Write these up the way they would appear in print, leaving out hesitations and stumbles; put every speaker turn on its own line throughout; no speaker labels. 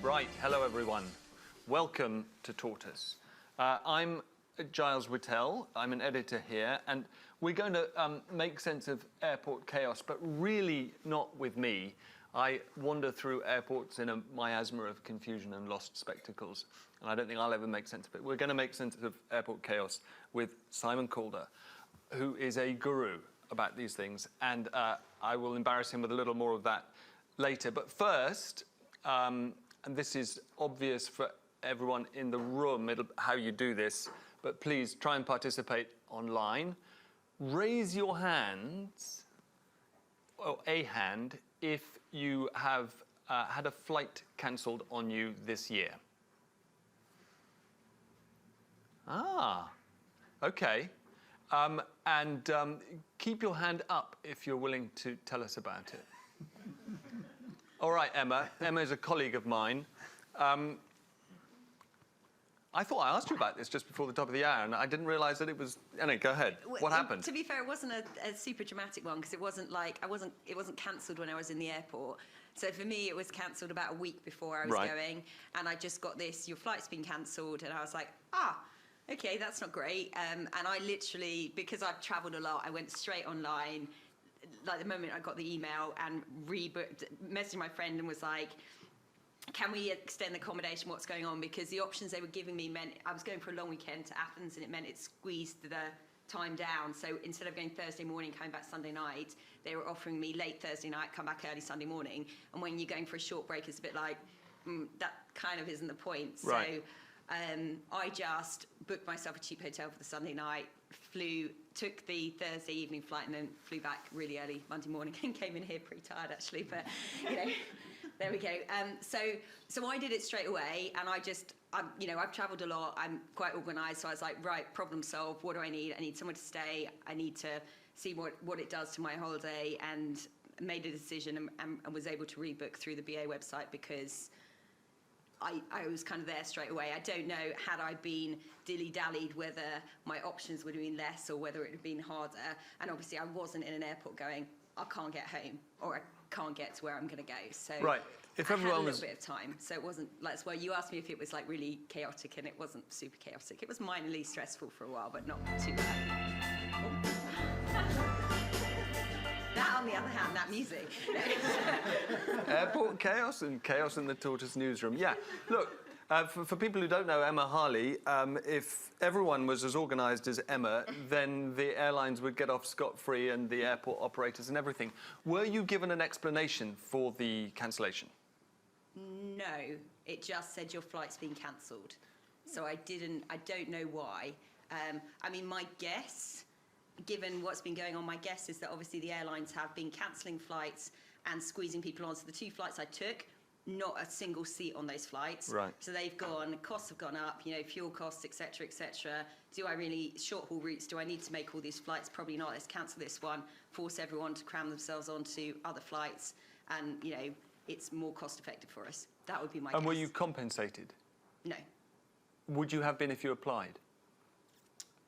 Right, hello everyone. Welcome to Tortoise. I'm Giles Whittell, I'm an editor here, and we're going to make sense of airport chaos, but really not with me. I wander through airports in a miasma of confusion and lost spectacles, and I don't think I'll ever make sense of it. We're going to make sense of airport chaos with Simon Calder, who is a guru about these things, and I will embarrass him with a little more of that later. But first, and this is obvious for everyone in the room, how you do this, but please try and participate online. Raise your hands, or a hand, if you have had a flight cancelled on you this year. Ah, okay. And keep your hand up if you're willing to tell us about it. All right, Emma. Emma is a colleague of mine. I thought I asked you about this just before the top of the hour, and I didn't realise that it was... Anyway, go ahead. What happened?
To be fair, it wasn't a super dramatic one, because it wasn't like... It wasn't cancelled when I was in the airport. So for me, it was cancelled about a week before I was going, and I just got this, your flight's been cancelled, and I was like, okay, that's not great. And I literally, because I've travelled a lot, I went straight online, like the moment I got the email, and rebooked, messaged my friend and was like, can we extend the accommodation, what's going on? Because the options they were giving me meant I was going for a long weekend to Athens, and it meant it squeezed the time down. So instead of going Thursday morning, coming back Sunday night, they were offering me late Thursday night, come back early Sunday morning. And when you're going for a short break, it's a bit like, that kind of isn't the point.
Right.
So I just booked myself a cheap hotel for the Sunday night, took the Thursday evening flight, and then flew back really early Monday morning, and came in here pretty tired actually, but you know. There we go. So I did it straight away, and I've travelled a lot. I'm quite organised, so I was like, right, problem solved. What do I need? I need somewhere to stay. I need to see what it does to my holiday, and made a decision and was able to rebook through the BA website because I was kind of there straight away. I don't know, had I been dilly-dallied, whether my options would have been less or whether it would have been harder. And obviously, I wasn't in an airport going, I can't get home, or I can't get to where I'm going to go. So
right. If
I
everyone
had a little bit of time, so it wasn't like, well, you asked me if it was like really chaotic, and it wasn't super chaotic. It was minorly stressful for a while, but not too bad. That, on the other hand, that music.
Airport chaos and chaos in the Tortoise newsroom. Yeah, look, for people who don't know Emma Harley, if everyone was as organised as Emma, then the airlines would get off scot-free, and the airport operators and everything. Were you given an explanation for the cancellation?
No, it just said your flight's been cancelled. So I don't know why. I mean, my guess, given what's been going on, my guess is that obviously the airlines have been cancelling flights and squeezing people on. So the 2 flights I took, not a single seat on those flights.
Right.
So they've gone, costs have gone up, fuel costs, etc., etc. Do I really, short haul routes, do I need to make all these flights? Probably not. Let's cancel this one, force everyone to cram themselves onto other flights, and, it's more cost effective for us. That would be my guess.
And were you compensated?
No.
Would you have been if you applied?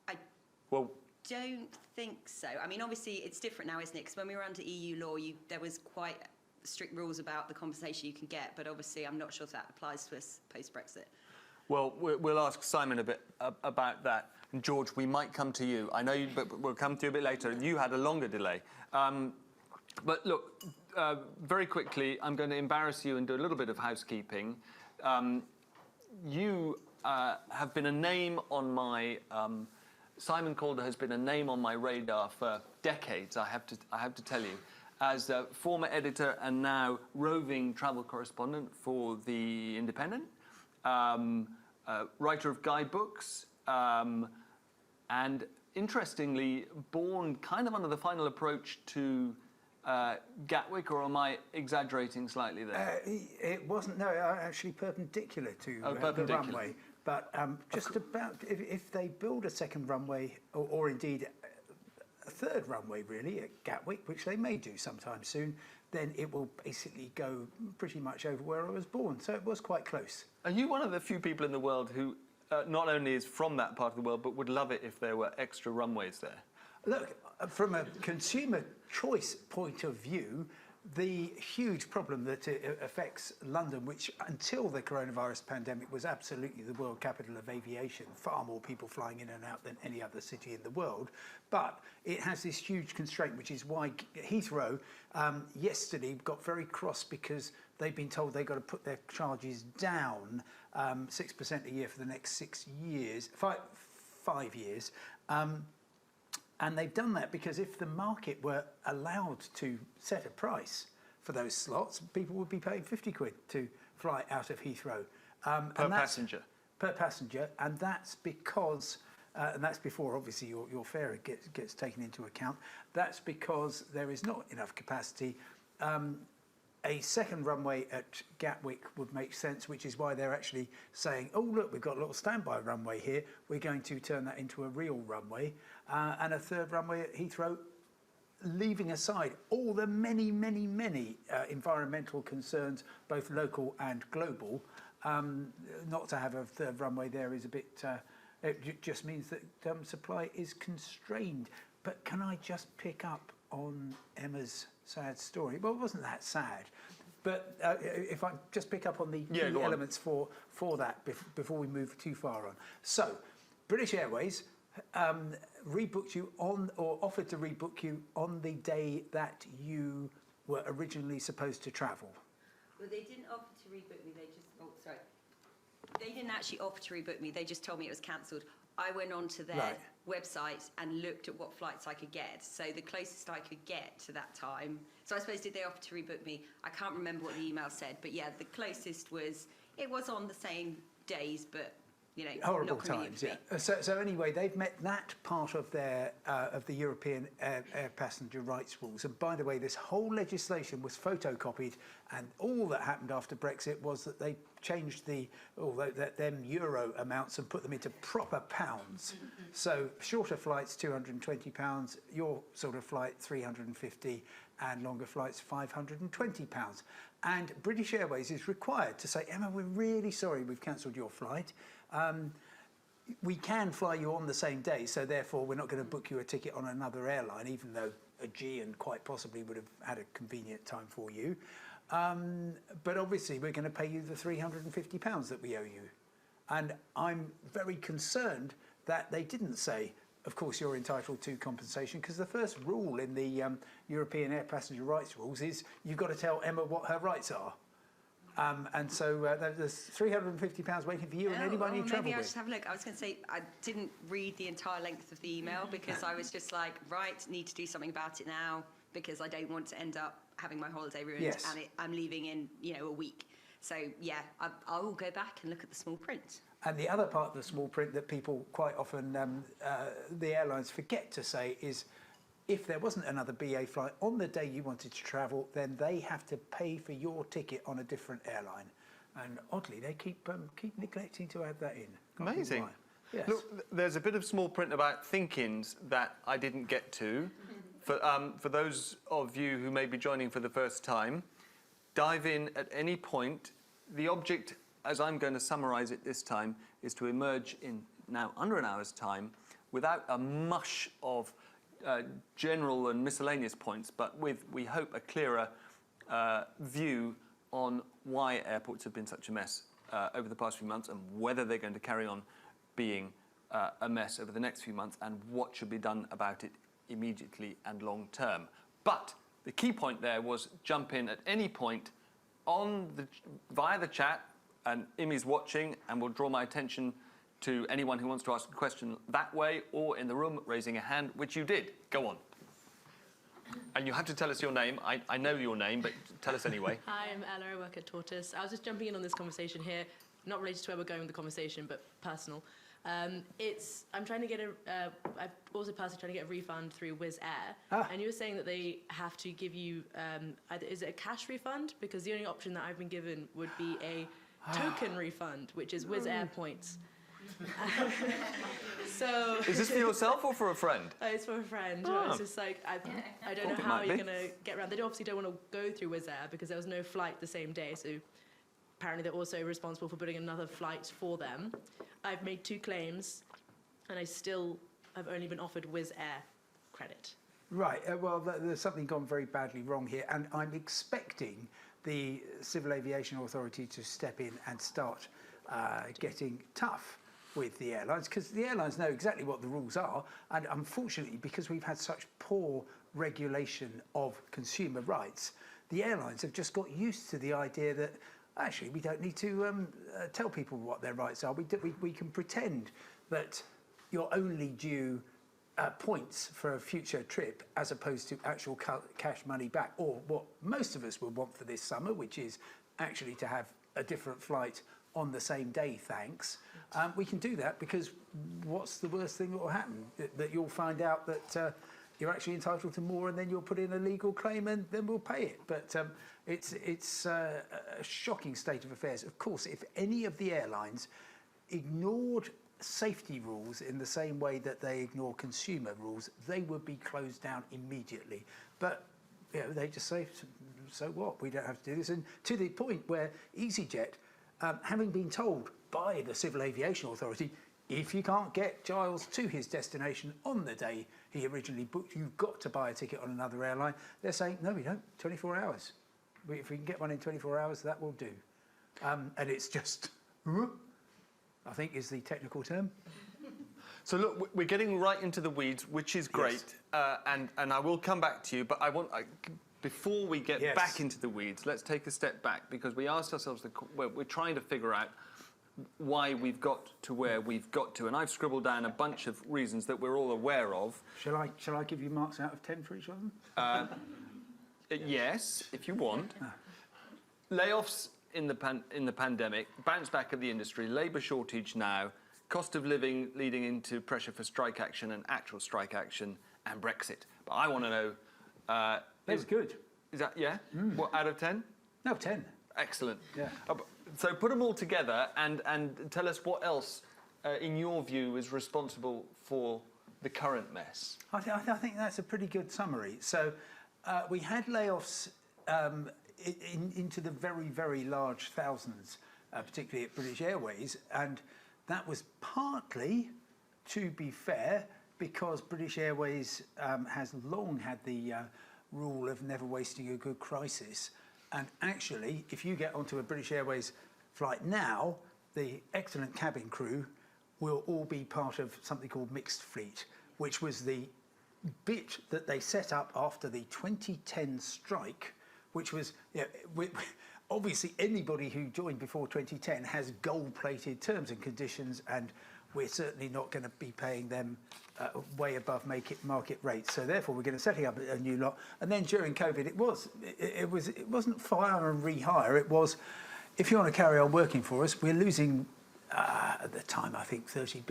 I don't think so. I mean, obviously, it's different now, isn't it? Because when we were under EU law, there was quite strict rules about the compensation you can get, but obviously I'm not sure if that applies to us post-Brexit.
Well, we'll ask Simon a bit about that. And George, we might come to you. I know you, but we'll come to you a bit later. You had a longer delay. But look, very quickly, I'm going to embarrass you and do a little bit of housekeeping. You have been a name on my... Simon Calder has been a name on my radar for decades, I have to tell you, as a former editor and now roving travel correspondent for The Independent, writer of guidebooks, and interestingly, born kind of under the final approach to Gatwick, or am I exaggerating slightly there?
It wasn't, no, actually perpendicular to the runway. But just about, if they build a second runway, or indeed a third runway, really, at Gatwick, which they may do sometime soon, then it will basically go pretty much over where I was born. So it was quite close.
Are you one of the few people in the world who not only is from that part of the world, but would love it if there were extra runways there?
Look, from a consumer choice point of view, the huge problem that it affects London, which until the coronavirus pandemic was absolutely the world capital of aviation, far more people flying in and out than any other city in the world, but it has this huge constraint, which is why Heathrow yesterday got very cross because they've been told they've got to put their charges down 6% a year for the next 6 years, 5 years. And they've done that because if the market were allowed to set a price for those slots, people would be paying 50 quid to fly out of Heathrow.
Per passenger?
Per passenger, and that's because, and that's before obviously your fare gets taken into account, that's because there is not enough capacity. A second runway at Gatwick would make sense, which is why they're actually saying, oh, look, we've got a little standby runway here. We're going to turn that into a real runway. And a third runway at Heathrow, leaving aside all the many, many, many environmental concerns, both local and global. Not to have a third runway there is a bit, it just means that supply is constrained. But can I just pick up on Emma's sad story? Well, it wasn't that sad, but if I just pick up on the key elements for that before we move too far on. So, British Airways rebooked you on, or offered to rebook you on the day that you were originally supposed to travel.
Well, they didn't offer to rebook me. They didn't actually offer to rebook me. They just told me it was cancelled. I went onto their website and looked at what flights I could get. So the closest I could get to that time. So I suppose, did they offer to rebook me? I can't remember what the email said, but yeah, the closest was, it was on the same days, but you know,
horrible
not
times. Yeah. So anyway, they've met that part of their of the European air passenger rights rules. And by the way, this whole legislation was photocopied, and all that happened after Brexit was that they changed them euro amounts and put them into proper pounds. So shorter flights £220, your sort of flight 350, and longer flights £520. And British Airways is required to say, Emma, we're really sorry we've cancelled your flight. We can fly you on the same day, so therefore we're not going to book you a ticket on another airline, even though Aegean quite possibly would have had a convenient time for you. But obviously we're going to pay you the £350 that we owe you. And I'm very concerned that they didn't say, of course you're entitled to compensation, because the first rule in the European air passenger rights rules is you've got to tell Emma what her rights are. And so there's £350 waiting for you and anyone you travel with.
Maybe I should have a look. I was going to say, I didn't read the entire length of the email because I was just like, right, need to do something about it now because I don't want to end up having my holiday ruined.
Yes.
And I'm leaving in, a week. So yeah, I will go back and look at the small print.
And the other part of the small print that people quite often, the airlines forget to say is, if there wasn't another BA flight on the day you wanted to travel, then they have to pay for your ticket on a different airline. And oddly, they keep neglecting to add that in.
Amazing.
Yes.
Look, there's a bit of small print about ThinkIns that I didn't get to. For those of you who may be joining for the first time, dive in at any point. The object, as I'm going to summarise it this time, is to emerge in now under an hour's time without a mush of general and miscellaneous points, but with, we hope, a clearer view on why airports have been such a mess over the past few months and whether they're going to carry on being a mess over the next few months and what should be done about it immediately and long term. But the key point there was jump in at any point via the chat, and Imi's watching and will draw my attention to anyone who wants to ask a question that way or in the room raising a hand, which you did. Go on. And you have to tell us your name. I know your name, but tell us anyway.
Hi, I'm Ella. I work at Tortoise. I was just jumping in on this conversation here, not related to where we're going with the conversation, but personal. I'm trying to get I've also personally trying to get a refund through Wizzair, and you were saying that they have to give you, is it a cash refund? Because the only option that I've been given would be a token refund, which is Wizzair points. So
is this for yourself or for a friend?
It's for a friend. Oh. It's just like I don't know how you're going to get around. They obviously don't want to go through Wizzair because there was no flight the same day. So apparently they're also responsible for putting another flight for them. I've made 2 claims, and I still have only been offered Wizzair credit.
Right. Well, there's something gone very badly wrong here, and I'm expecting the Civil Aviation Authority to step in and start getting tough with the airlines, because the airlines know exactly what the rules are, and unfortunately, because we've had such poor regulation of consumer rights, the airlines have just got used to the idea that actually we don't need to tell people what their rights are. We can pretend that you're only due points for a future trip as opposed to actual cash money back, or what most of us would want for this summer, which is actually to have a different flight on the same day, thanks. We can do that because what's the worst thing that will happen? That you'll find out that you're actually entitled to more, and then you'll put in a legal claim and then we'll pay it. But it's a shocking state of affairs. Of course, if any of the airlines ignored safety rules in the same way that they ignore consumer rules, they would be closed down immediately. But they just say, so what? We don't have to do this. And to the point where Easyjet, having been told by the Civil Aviation Authority, if you can't get Giles to his destination on the day he originally booked, you've got to buy a ticket on another airline. They're saying, no, we don't, 24 hours. If we can get one in 24 hours, that will do. And it's just, I think is the technical term.
So look, we're getting right into the weeds, which is great. Yes. And I will come back to you, but before we get back into the weeds, let's take a step back, because we asked ourselves, we're trying to figure out why we've got to where we've got to, and I've scribbled down a bunch of reasons that we're all aware of.
Shall I give you marks out of 10 for each of them?
Yes, if you want. Layoffs in the pandemic, bounce back of the industry, labour shortage now, cost of living leading into pressure for strike action and actual strike action, and Brexit. But I want to know.
That's good.
Is that What, out of 10?
No, 10.
Excellent.
Yeah.
So put them all together and tell us what else, in your view, is responsible for the current mess.
I think that's a pretty good summary. So we had layoffs into the very, very large thousands, particularly at British Airways, and that was partly, to be fair, because British Airways has long had the rule of never wasting a good crisis. And actually, if you get onto a British Airways flight now, the excellent cabin crew will all be part of something called mixed fleet, which was the bit that they set up after the 2010 strike, which was, obviously anybody who joined before 2010 has gold-plated terms and conditions, and we're certainly not going to be paying them way above market rates. So therefore, we're going to setting up a new lot. And then during COVID, it wasn't fire and rehire. It was, if you want to carry on working for us, we're losing at the time, I think, £30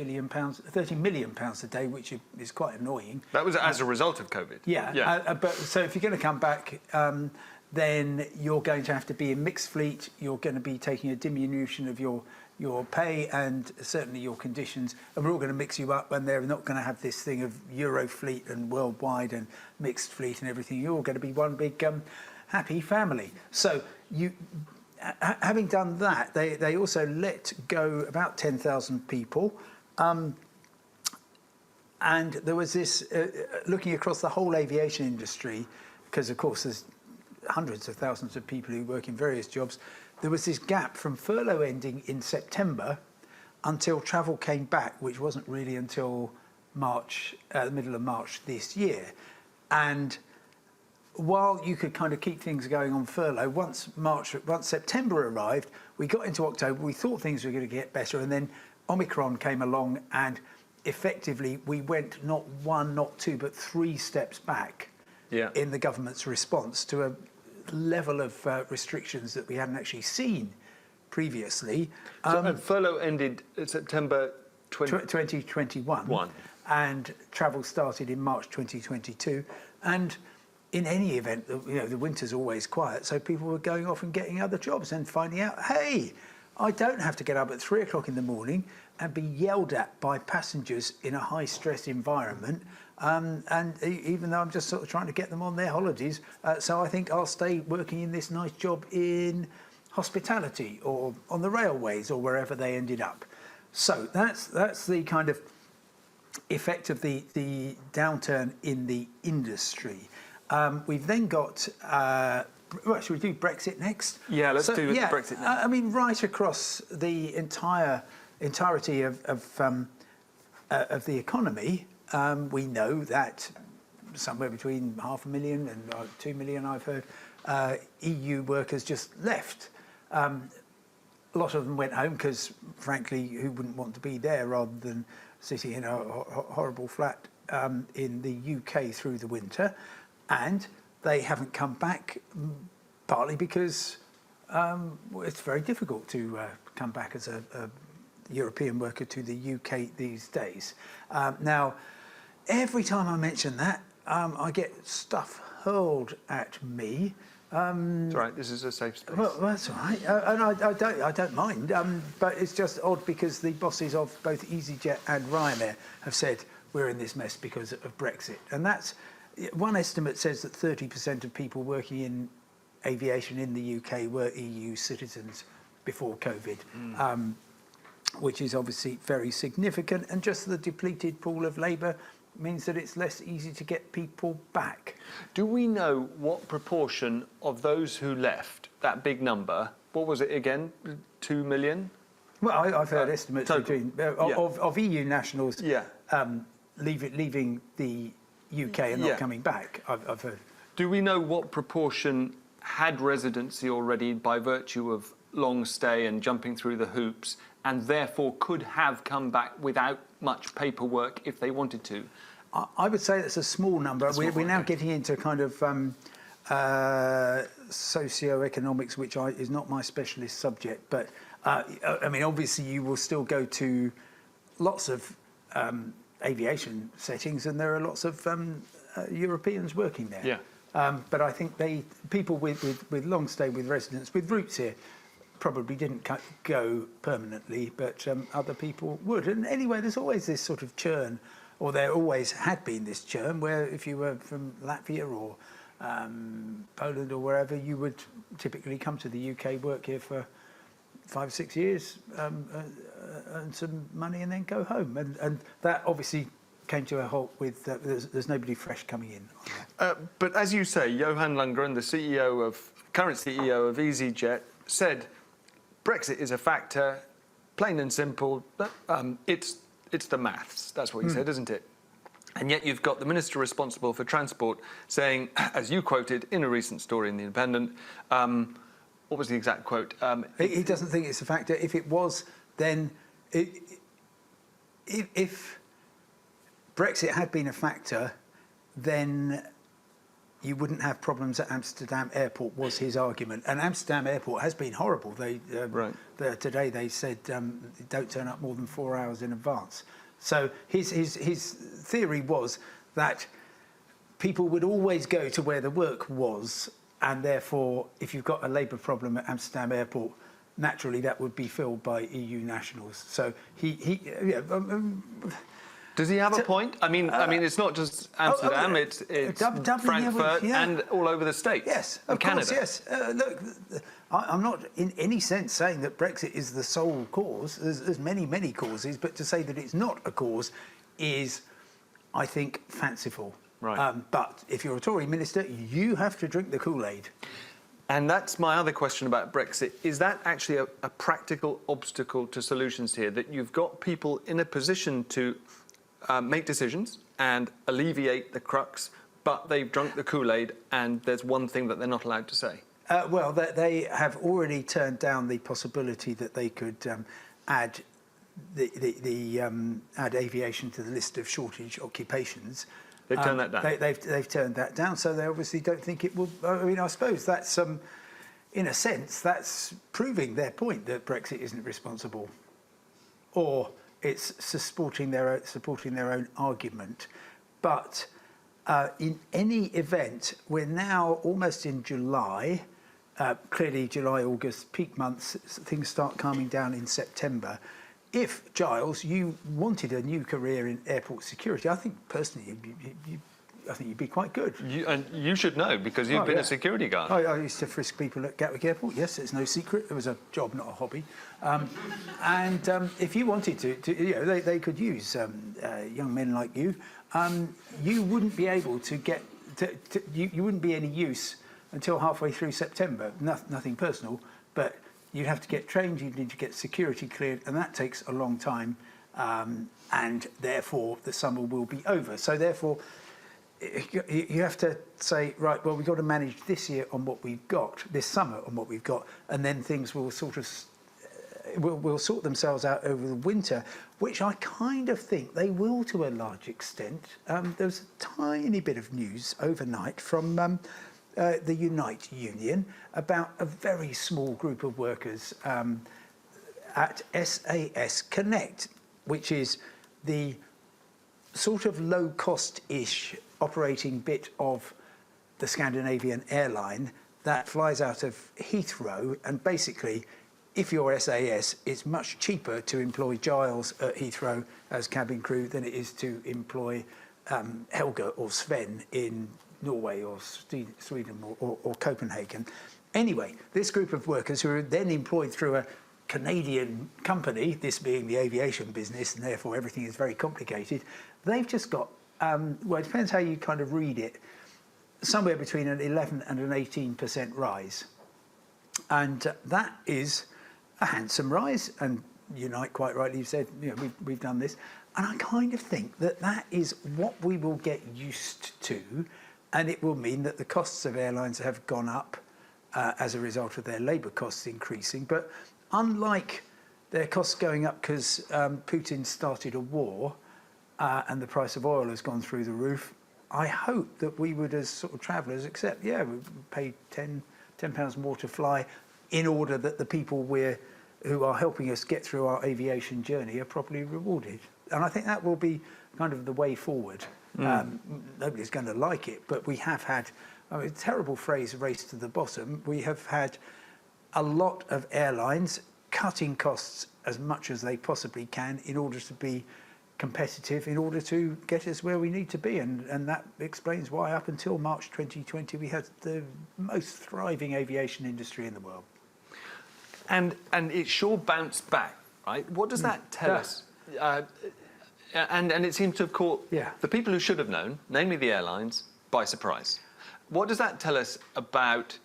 million a day, which is quite annoying.
That was as a result of COVID.
Yeah. But so if you're going to come back, then you're going to have to be in mixed fleet. You're going to be taking a diminution of your pay and certainly your conditions, and we're all going to mix you up, and they're not going to have this thing of Eurofleet and worldwide and mixed fleet and everything. You're all going to be one big happy family. So having done that, they also let go about 10,000 people, and there was this looking across the whole aviation industry, because of course there's hundreds of thousands of people who work in various jobs. There was this gap from furlough ending in September until travel came back, which wasn't really until March, the middle of March this year. And while you could kind of keep things going on furlough, once September arrived, we got into October, we thought things were going to get better, and then Omicron came along, and effectively we went not one, not two, but 3 steps back in the government's response to a level of restrictions that we hadn't actually seen previously.
So furlough ended September
2021, and travel started in March 2022. And in any event, the winter's always quiet, so people were going off and getting other jobs and finding out, hey, I don't have to get up at 3 o'clock in the morning and be yelled at by passengers in a high-stress environment. And even though I'm just sort of trying to get them on their holidays, so I think I'll stay working in this nice job in hospitality or on the railways or wherever they ended up. So that's the kind of effect of the downturn in the industry. We've then got, well, should we do Brexit next?
Yeah, let's do Brexit next.
I mean, right across the entirety of the economy, we know that somewhere between 500,000 and 2 million, I've heard, EU workers just left. A lot of them went home because, frankly, who wouldn't want to be there rather than sitting in a horrible flat in the UK through the winter. And they haven't come back, partly because it's very difficult to come back as a European worker to the UK these days. Now, every time I mention that, I get stuff hurled at me.
It's all right. This is a safe space.
Well, that's all right, and I don't mind. But it's just odd because the bosses of both Easyjet and Ryanair have said we're in this mess because of Brexit, and that's one estimate says that 30% of people working in aviation in the UK were EU citizens before COVID, which is obviously very significant, and just the depleted pool of labour means that it's less easy to get people back.
Do we know what proportion of those who left, that big number, what was it again, 2 million?
Well, I've heard estimates between of EU nationals leaving the UK and not coming back. I've heard.
Do we know what proportion had residency already by virtue of long stay and jumping through the hoops, and therefore could have come back without much paperwork if they wanted to?
I would say it's a small number. We're now getting into kind of socio-economics, which is not my specialist subject. But, I mean, obviously you will still go to lots of aviation settings, and there are lots of Europeans working there. Yeah. But I think people with long stay with residence, with roots here, probably didn't go permanently, but other people would. And anyway, there's always this sort of churn, or there always had been this churn, where if you were from Latvia or Poland or wherever, you would typically come to the UK, work here for 5 or 6 years, earn some money and then go home. And that obviously came to a halt with, there's nobody fresh coming in.
But as you say, Johan Lundgren, the current CEO of Easyjet, said Brexit is a factor, plain and simple. It's the maths. That's what he said, isn't it? And yet you've got the minister responsible for transport saying, as you quoted in a recent story in The Independent, what was the exact quote?
He doesn't think it's a factor. If it was, then if Brexit had been a factor, then you wouldn't have problems at Amsterdam Airport, was his argument. And Amsterdam Airport has been horrible. Today they said don't turn up more than 4 hours in advance. So his theory was that people would always go to where the work was, and therefore, if you've got a labour problem at Amsterdam Airport, naturally that would be filled by EU nationals. So
does he have a point? I mean, it's not just Amsterdam; it's Frankfurt and all over the States.
Yes,
of Canada.
Course, yes. Look, I'm not in any sense saying that Brexit is the sole cause. There's many, many causes, but to say that it's not a cause is, I think, fanciful.
Right.
But if you're a Tory minister, you have to drink the Kool-Aid.
And that's my other question about Brexit. Is that actually a practical obstacle to solutions here, that you've got people in a position to make decisions and alleviate the crux, but they've drunk the Kool-Aid and there's one thing that they're not allowed to say?
Well, they have already turned down the possibility that they could add add aviation to the list of shortage occupations.
They've turned that down.
They've turned that down, so they obviously don't think it will. I mean, I suppose that's, in a sense, that's proving their point that Brexit isn't responsible, or it's supporting their own argument. But in any event, we're now almost in July. Clearly, July, August, peak months. Things start calming down in September. If, Giles, you wanted a new career in airport security, I think personally I think you'd be quite good.
And you should know, because you've been a security guard.
I used to frisk people at Gatwick Airport. Yes, it's no secret. It was a job, not a hobby. And if you wanted to they could use young men like you. You wouldn't be able to get you wouldn't be any use until halfway through September. Nothing personal, but you'd have to get trained. You'd need to get security cleared, and that takes a long time. And therefore, the summer will be over. So therefore, you have to say, right, well, we've got to manage this year on what we've got, this summer on what we've got, and then things will sort of will sort themselves out over the winter, which I kind of think they will to a large extent. There was a tiny bit of news overnight from the Unite Union about a very small group of workers at SAS Connect, which is the sort of low-cost-ish operating bit of the Scandinavian airline that flies out of Heathrow. And basically, if you're SAS, it's much cheaper to employ Giles at Heathrow as cabin crew than it is to employ Helga or Sven in Norway or Sweden or Copenhagen. Anyway, this group of workers who are then employed through a Canadian company, this being the aviation business, and therefore everything is very complicated, they've just got, well, it depends how you kind of read it, somewhere between an 11 and an 18% rise. And that is a handsome rise. And Unite quite rightly said, we've done this. And I kind of think that that is what we will get used to. And it will mean that the costs of airlines have gone up as a result of their labour costs increasing. But unlike their costs going up because Putin started a war and the price of oil has gone through the roof, I hope that we would, as sort of travellers, accept, we pay £10 more to fly in order that the people who are helping us get through our aviation journey are properly rewarded. And I think that will be kind of the way forward. Nobody's going to like it, but we have had, a terrible phrase, race to the bottom. We have had a lot of airlines cutting costs as much as they possibly can in order to be competitive, in order to get us where we need to be. And that explains why up until March 2020 we had the most thriving aviation industry in the world.
And it sure bounced back, right? What does that tell us? And it seems to have caught the people who should have known, namely the airlines, by surprise. What does that tell us about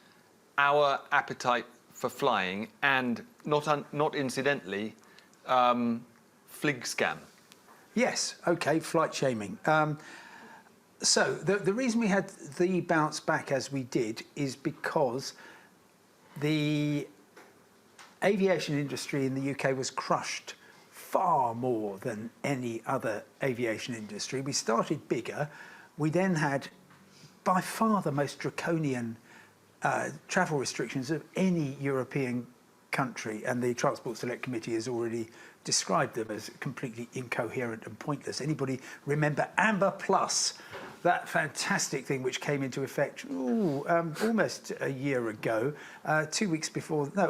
our appetite for flying and, not incidentally, flig scam?
Yes, okay, flight shaming. So the reason we had the bounce back as we did is because the aviation industry in the UK was crushed far more than any other aviation industry. We started bigger. We then had by far the most draconian travel restrictions of any European country, and the Transport Select Committee has already described them as completely incoherent and pointless. Anybody remember Amber Plus, that fantastic thing which came into effect almost a year ago, a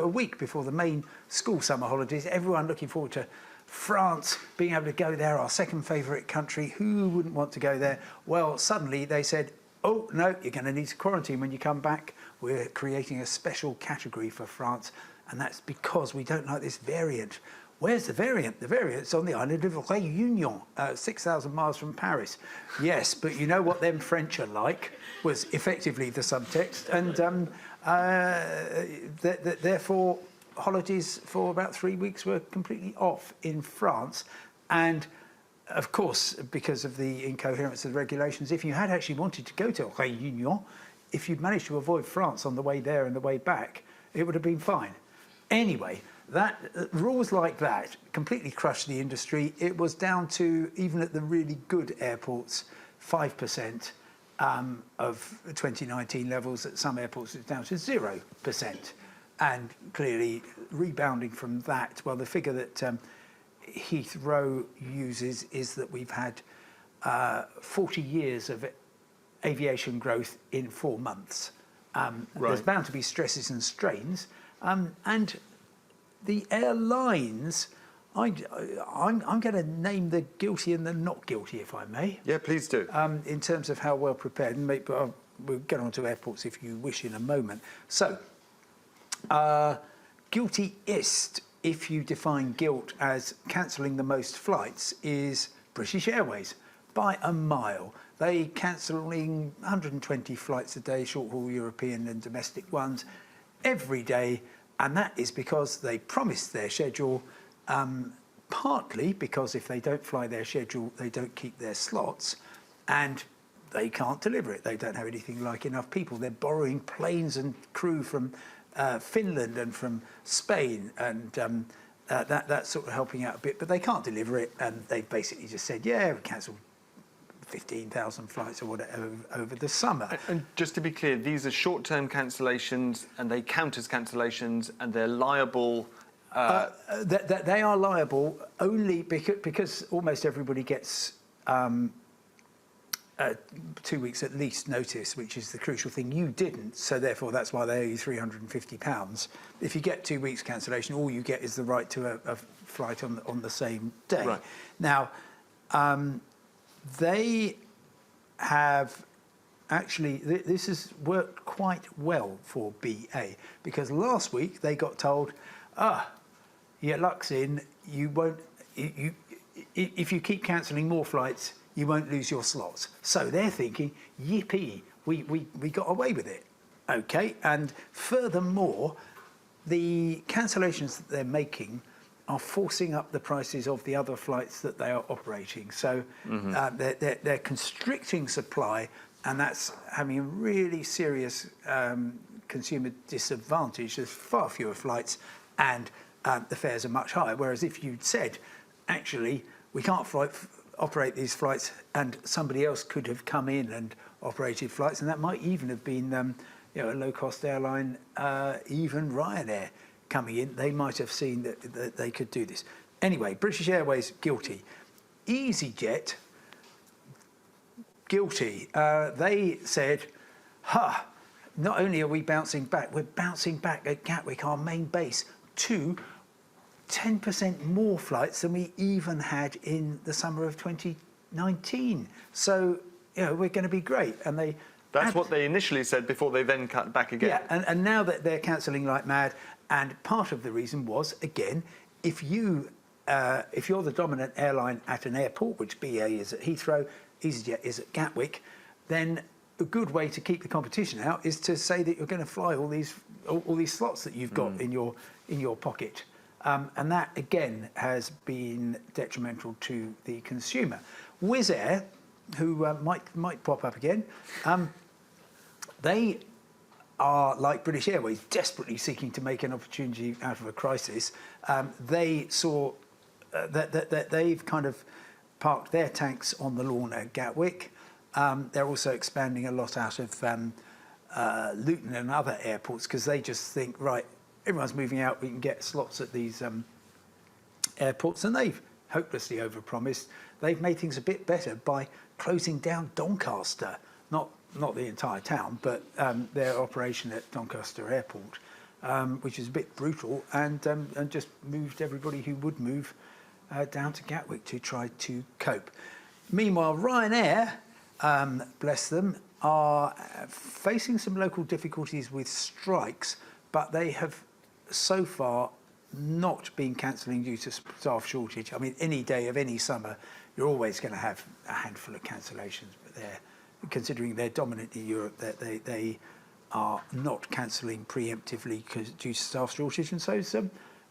week before the main school summer holidays, everyone looking forward to France, being able to go there, our second favourite country. Who wouldn't want to go there? Well, suddenly they said, oh, no, you're going to need to quarantine when you come back. We're creating a special category for France, and that's because we don't like this variant. Where's the variant? The variant's on the island of Réunion, 6,000 miles from Paris. Yes, but you know what them French are like, was effectively the subtext. And therefore, holidays for about 3 weeks were completely off in France. And of course, because of the incoherence of the regulations, if you had actually wanted to go to Réunion, if you'd managed to avoid France on the way there and the way back, it would have been fine. Anyway, that rules like that completely crushed the industry. It was down to, even at the really good airports, 5% of 2019 levels. At some airports, it's down to 0%. And clearly, rebounding from that, well, the figure that Heathrow uses is that we've had 40 years of aviation growth in 4 months. There's bound to be stresses and strains. And the airlines I'm going to name the guilty and the not guilty, if I may.
Yeah, please do.
In terms of how well prepared, and we'll get on to airports if you wish in a moment. So, guiltiest, if you define guilt as cancelling the most flights, is British Airways by a mile. They cancelling 120 flights a day, short-haul European and domestic ones, every day, and that is because they promised their schedule, partly because if they don't fly their schedule, they don't keep their slots, and they can't deliver it. They don't have anything like enough people. They're borrowing planes and crew from Finland and from Spain, and that's sort of helping out a bit, but they can't deliver it, and they've basically just said, yeah, we cancelled 15,000 flights or whatever over the summer.
And just to be clear, these are short-term cancellations, and they count as cancellations, and they're liable.
They are liable only because almost everybody gets 2 weeks at least notice, which is the crucial thing. You didn't, so therefore that's why they owe you £350. If you get 2 weeks cancellation, all you get is the right to a flight on the same day.
Right.
Now, they have actually, this has worked quite well for BA, because last week they got told, your luck's in, you won't, if you keep cancelling more flights, you won't lose your slots. So they're thinking, yippee, we got away with it. Okay, and furthermore, the cancellations that they're making are forcing up the prices of the other flights that they are operating. So they're constricting supply, and that's having a really serious consumer disadvantage. There's far fewer flights, and the fares are much higher. Whereas if you'd said, actually, we can't operate these flights, and somebody else could have come in and operated flights, and that might even have been a low-cost airline, even Ryanair coming in, they might have seen that they could do this. Anyway, British Airways, guilty. Easyjet, guilty. They said, not only are we bouncing back, we're bouncing back at Gatwick, our main base, to 10% more flights than we even had in the summer of 2019. So, we're going to be great. And
that's what they initially said before they then cut back again.
Yeah, and now that they're cancelling like mad, and part of the reason was, again, if you're the dominant airline at an airport, which BA is at Heathrow, Easyjet is at Gatwick, then a good way to keep the competition out is to say that you're going to fly all these slots that you've got in your pocket. And that, again, has been detrimental to the consumer. Wizzair, who might pop up again, they are, like British Airways, desperately seeking to make an opportunity out of a crisis. They saw that they've kind of parked their tanks on the lawn at Gatwick. They're also expanding a lot out of Luton and other airports, because they just think, right, everyone's moving out, we can get slots at these airports, and they've hopelessly overpromised. They've made things a bit better by closing down Doncaster, not the entire town, but their operation at Doncaster Airport, which is a bit brutal, and just moved everybody who would move down to Gatwick to try to cope. Meanwhile, Ryanair, bless them, are facing some local difficulties with strikes, but they have so far not been cancelling due to staff shortage. I mean, any day of any summer, you're always going to have a handful of cancellations, but considering they're dominant in Europe, they are not cancelling preemptively due to staff shortage, and so is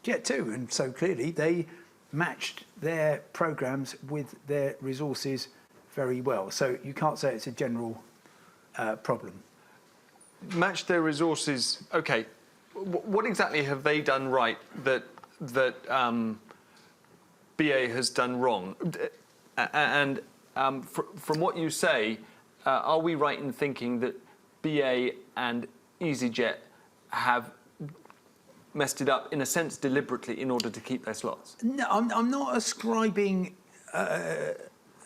Jet2. And so clearly they matched their programmes with their resources very well. So you can't say it's a general problem.
Match their resources. Okay, what exactly have they done right that BA has done wrong? And from what you say, are we right in thinking that BA and Easyjet have messed it up in a sense deliberately in order to keep their slots?
No, I'm not ascribing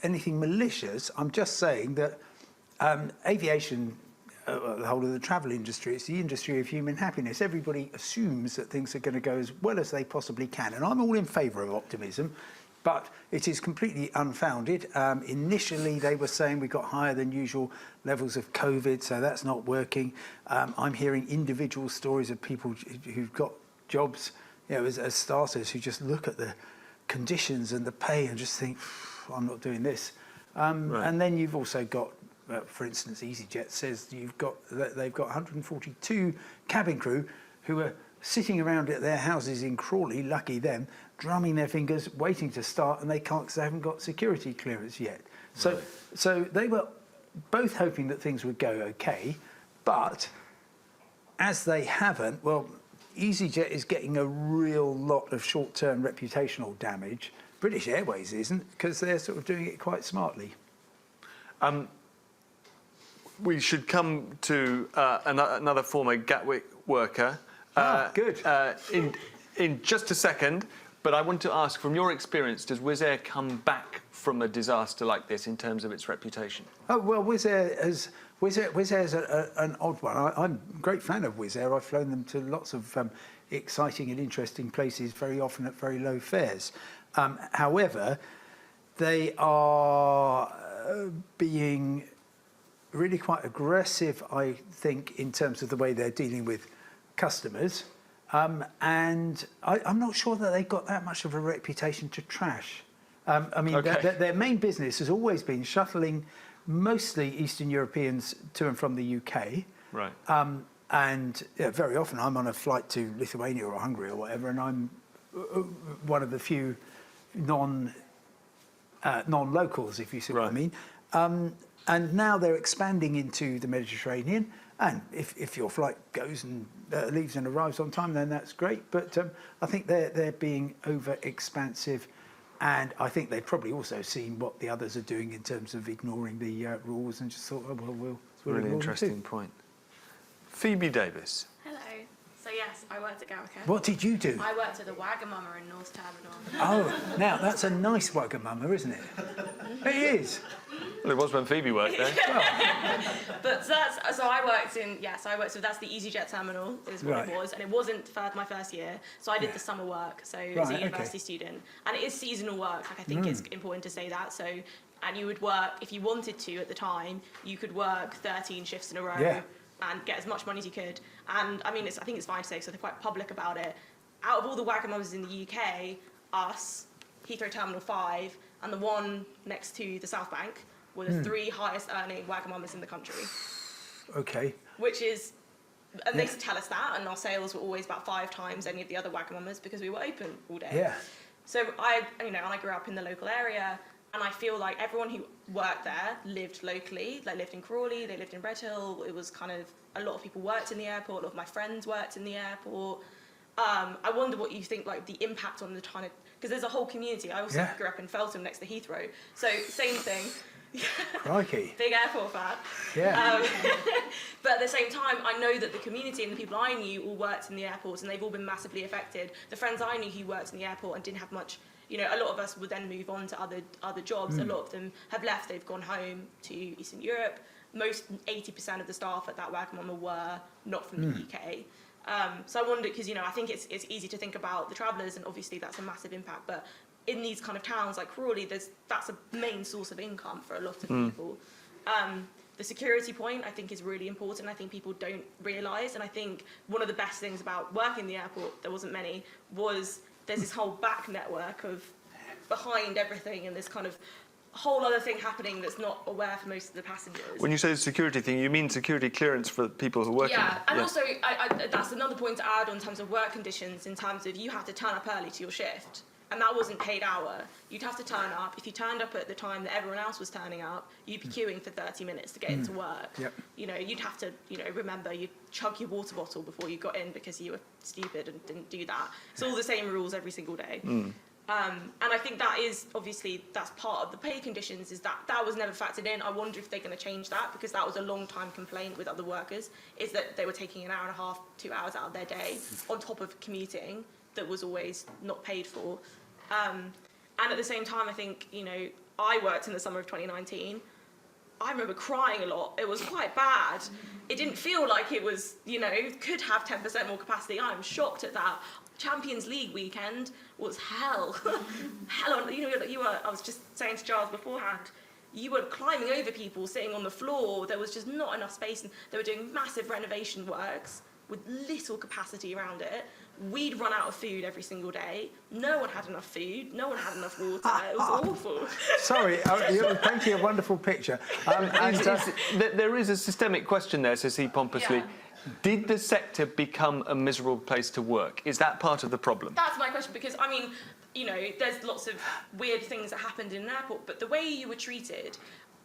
anything malicious. I'm just saying that aviation the whole of the travel industry. It's the industry of human happiness. Everybody assumes that things are going to go as well as they possibly can. And I'm all in favour of optimism, but it is completely unfounded. Initially, they were saying we got higher than usual levels of COVID, so that's not working. I'm hearing individual stories of people who've got jobs, as starters, who just look at the conditions and the pay and just think, I'm not doing this.
Right.
And then you've also got, for instance, Easyjet says they've got 142 cabin crew who are sitting around at their houses in Crawley, lucky them, drumming their fingers, waiting to start, and they can't because they haven't got security clearance yet. So,
Right.
so they were both hoping that things would go okay, but as they haven't, well, Easyjet is getting a real lot of short-term reputational damage. British Airways isn't, because they're sort of doing it quite smartly.
We should come to another former Gatwick worker.
Good.
In just a second, but I want to ask, from your experience, does Wizzair come back from a disaster like this in terms of its reputation?
Oh, well, Wizzair's an odd one. I'm a great fan of Wizzair. I've flown them to lots of exciting and interesting places, very often at very low fares. However, they are being really quite aggressive, I think, in terms of the way they're dealing with customers. And I'm not sure that they've got that much of a reputation to trash. I mean,
Okay.
their main business has always been shuttling mostly Eastern Europeans to and from the UK.
Right.
And very often I'm on a flight to Lithuania or Hungary or whatever, and I'm one of the few non-locals, if you see what I
Right.
mean. And now they're expanding into the Mediterranean. And if your flight goes and leaves and arrives on time, then that's great. But I think they're being over-expansive. And I think they've probably also seen what the others are doing in terms of ignoring the rules and just thought, oh, well, we'll
Really
ignore them
interesting
too.
point. Phoebe Davis.
Hello. So yes, I worked at Gatwick.
What did you do?
I worked at the Wagamama in North Terminal.
Oh, now that's a nice Wagamama, isn't it? It is.
Well, it was when Phoebe worked there.
But so I worked in so that's the Easyjet terminal is what
Right.
it was, and it wasn't my first year. So I did
Yeah.
the summer work. So as
Right,
a
okay.
university student, and it is seasonal work. Like I think it's important to say that. So and you would work if you wanted to at the time. You could work 13 shifts in a row.
Yeah.
And get as much money as you could. And I mean, I think it's fine to say, so they're quite public about it. Out of all the Wagamamas in the UK, us, Heathrow Terminal 5, and the one next to the South Bank were the three highest earning Wagamamas in the country.
Okay.
Which is, and they used to tell us that, and our sales were always about 5 times any of the other Wagamamas because we were open all day.
Yeah.
So and I grew up in the local area, and I feel like everyone who worked there lived locally. They lived in Crawley, they lived in Redhill. It was kind of, a lot of people worked in the airport, a lot of my friends worked in the airport. I wonder what you think, like the impact on the kind of, because there's a whole community. I also
Yeah.
grew up in Feltham next to Heathrow. So same thing.
Crikey.
Big airport fan.
Yeah.
But at the same time, I know that the community and the people I knew all worked in the airports, and they've all been massively affected. The friends I knew who worked in the airport and didn't have much, a lot of us would then move on to other jobs. A lot of them have left. They've gone home to Eastern Europe. Most 80% of the staff at that Wagamama were not from the UK. So I wonder, because I think it's easy to think about the travellers, and obviously that's a massive impact. But in these kind of towns like Crawley, that's a main source of income for a lot of people. The security point, I think, is really important. I think people don't realise, and I think one of the best things about working the airport, there wasn't many, was there's this whole back network of behind everything, and this kind of whole other thing happening that's not aware for most of the passengers.
When you say the security thing, you mean security clearance for people who are working
Yeah,
there?
and also that's another point to add in terms of work conditions, in terms of you have to turn up early to your shift, and that wasn't paid hour. You'd have to turn up. If you turned up at the time that everyone else was turning up, you'd be queuing for 30 minutes to get into work.
Yep.
You'd have to, remember you'd chug your water bottle before you got in because you were stupid and didn't do that. It's all the same rules every single day. And I think that is, obviously, that's part of the pay conditions, is that was never factored in. I wonder if they're going to change that, because that was a long time complaint with other workers, is that they were taking an hour and a half, 2 hours out of their day on top of commuting that was always not paid for. And at the same time, I think, I worked in the summer of 2019. I remember crying a lot. It was quite bad. It didn't feel like it was, could have 10% more capacity. I'm shocked at that. Champions League weekend was hell. Hell, I was just saying to Giles beforehand, you were climbing over people, sitting on the floor. There was just not enough space, and they were doing massive renovation works with little capacity around it. We'd run out of food every single day. No one had enough food. No one had enough water. It was awful.
Sorry, you're painting a wonderful picture.
There is a systemic question there, says he pompously.
Yeah.
Did the sector become a miserable place to work? Is that part of the problem?
That's my question, because, there's lots of weird things that happened in an airport, but the way you were treated,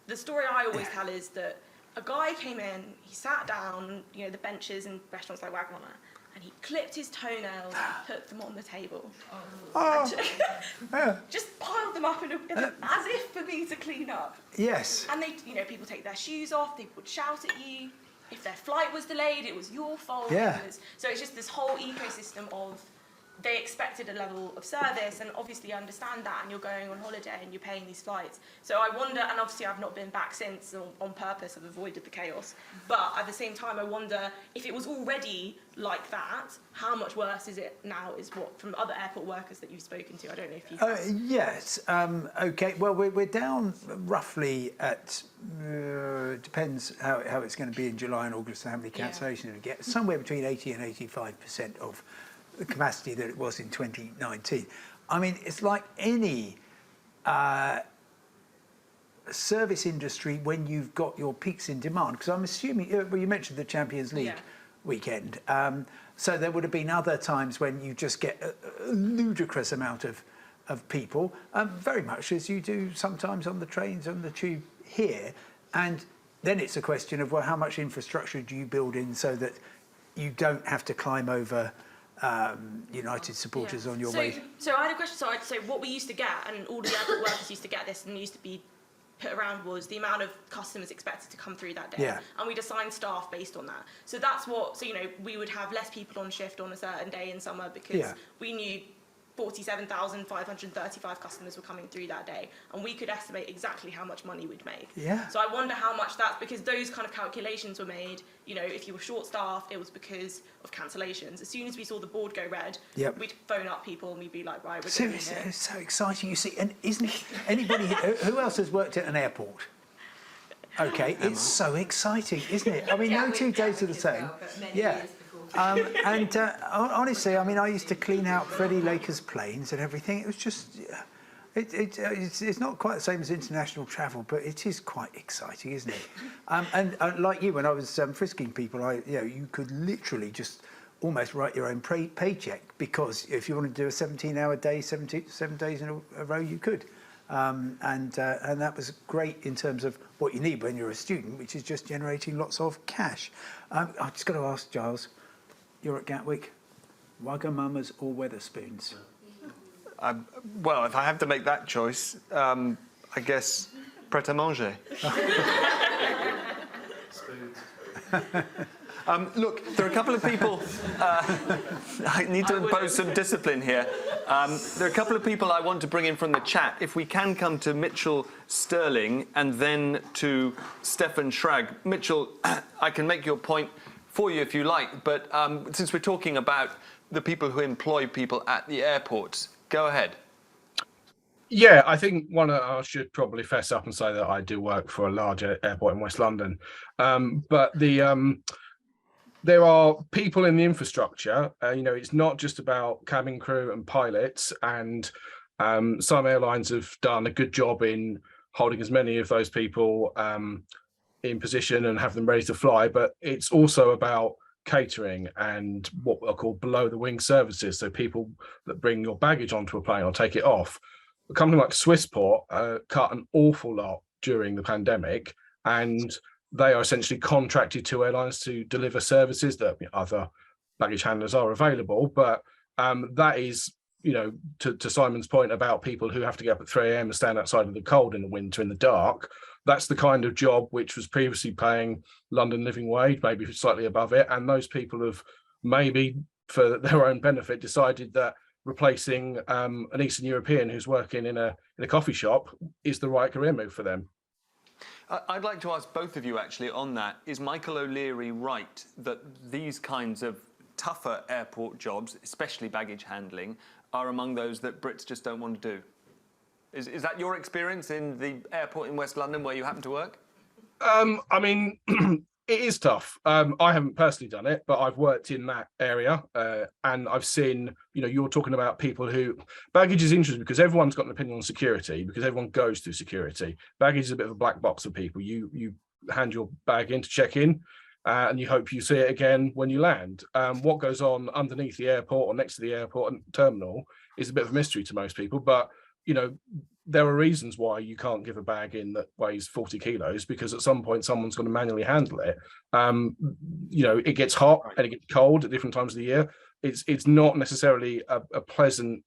the story I always tell is that a guy came in, he sat down, the benches in restaurants like Wagamama, and he clipped his toenails and put them on the table. Just piled them up as if for me to clean up.
Yes.
And people take their shoes off, people would shout at you. If their flight was delayed, it was your fault.
Yeah.
So it's just this whole ecosystem of, they expected a level of service, and obviously I understand that, and you're going on holiday and you're paying these flights. So I wonder, and obviously I've not been back since on purpose, I've avoided the chaos, but at the same time I wonder if it was already like that, how much worse is it now, is what, from other airport workers that you've spoken to? I don't know if you
Yes, okay, well we're down roughly at, depends how it's going to be in July and August and how many cancellations we get, somewhere between 80 and 85% of the capacity that it was in 2019. I mean, it's like any service industry when you've got your peaks in demand, because I'm assuming, well, you mentioned the Champions League weekend, so there would have been other times when you just get a ludicrous amount of people, very much as you do sometimes on the trains, on the tube here, and then it's a question of, well, how much infrastructure do you build in so that you don't have to climb over United supporters on your way.
So I had a question. So what we used to get, and all the airport workers used to get this, and used to be put around, was the amount of customers expected to come through that day.
Yeah.
And we'd assign staff based on that. So that's what. So we would have less people on shift on a certain day in summer because we knew 47,535 customers were coming through that day, and we could estimate exactly how much money we'd make.
Yeah.
So I wonder how much that's, because those kind of calculations were made, if you were short-staffed, it was because of cancellations. As soon as we saw the board go red, we'd phone up people and we'd be like, right, we're going here.
It's so exciting, you see, and isn't anybody, who else has worked at an airport? Okay, it's so exciting, isn't it? I mean, no 2 days are the same. Honestly, I mean, I used to clean out Freddie Laker's planes and everything. It was just, it's not quite the same as international travel, but it is quite exciting, isn't it? And like you, when I was frisking people, you could literally just almost write your own paycheck, because if you want to do a 17-hour day, 7 days in a row, you could. And that was great in terms of what you need when you're a student, which is just generating lots of cash. I've just got to ask Giles, you're at Gatwick, Wagamamas or Wetherspoons?
Well, if I have to make that choice, I guess Preta mange. Look, there are a couple of people. I need to impose some discipline here. There are a couple of people I want to bring in from the chat. If we can come to Mitchell Sterling and then to Stefan Schrag. Mitchell, I can make your point for you if you like, but since we're talking about the people who employ people at the airports, go ahead.
Yeah, I think I should probably fess up and say that I do work for a large airport in West London, but there are people in the infrastructure. It's not just about cabin crew and pilots, and some airlines have done a good job in holding as many of those people in position and have them ready to fly, but it's also about catering and what are called below the wing services, so people that bring your baggage onto a plane or take it off. A company like Swissport cut an awful lot during the pandemic, and they are essentially contracted to airlines to deliver services that other baggage handlers are available, but that is, to Simon's point about people who have to get up at 3 a.m. and stand outside in the cold in the winter in the dark. That's the kind of job which was previously paying London living wage, maybe slightly above it. And those people have maybe, for their own benefit, decided that replacing an Eastern European who's working in a coffee shop is the right career move for them.
I'd like to ask both of you actually on that. Is Michael O'Leary right that these kinds of tougher airport jobs, especially baggage handling, are among those that Brits just don't want to do? Is that your experience in the airport in West London where you happen to work?
I mean, it is tough. I haven't personally done it, but I've worked in that area, and I've seen, you're talking about people who, baggage is interesting because everyone's got an opinion on security, because everyone goes through security. Baggage is a bit of a black box for people. You hand your bag in to check in, and you hope you see it again when you land. What goes on underneath the airport or next to the airport and terminal is a bit of a mystery to most people, but there are reasons why you can't give a bag in that weighs 40 kilos, because at some point someone's going to manually handle it. It gets hot and it gets cold at different times of the year. It's not necessarily a pleasant